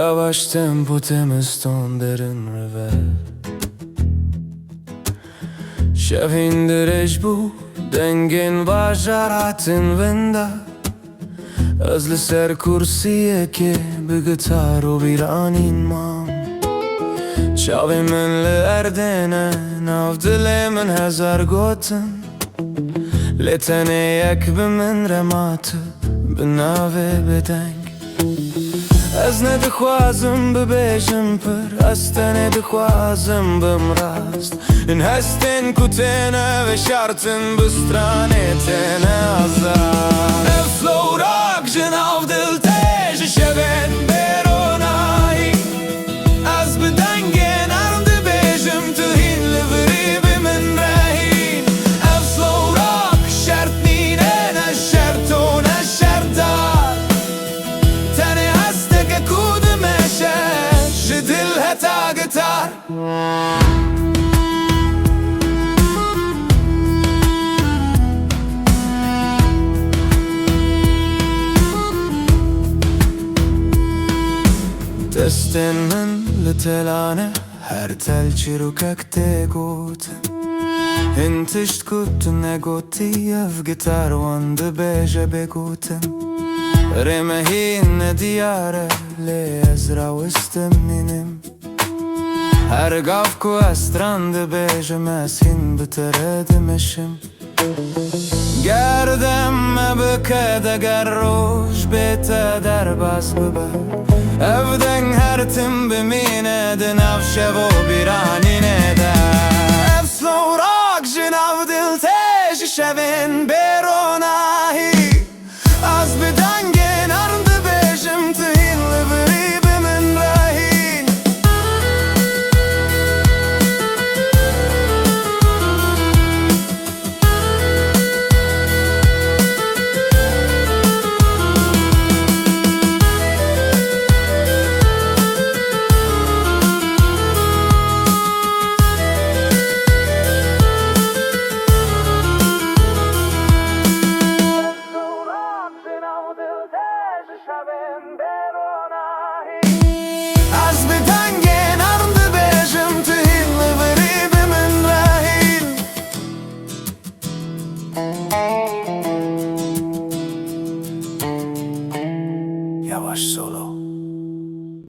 یواش تمپو تمستون derin reve Şevindirij bu dengin vajaratın venda Özlü ser kursiye ki bir gitarı bir anin mam Çavimin li erdene nav dilimin hezar gotin Leteneyek bimin rematı binave bedeng Ez ne dixwazim bibêjim pir Ez te ne dixwazim bimrast In hestên ku têne ve şartın bi stranê têne azad Ev flowrak ji nav dil tê ji şevên bêronayî Ez bi dengên erm dibêjim tu hîn li virî bi min rehîn Ev flowrak şert nîne ne şerto ne şerdar Tenê hesteke ku dimeşe ji dil heta gitar Destên min li telane her tel çîrokek tê gotin Hin tişt ku tu negotî ev gitar wan dibêje bêgotin Rê me hîn ne diyar e lê ez rawistim nînim Her gav ku ez stran dibêjim ez hîn bi te re dimeşim Gerdem me bike deger roj bê te derbas bibe Ev deng her tim bimîne di nav şevo bîranînê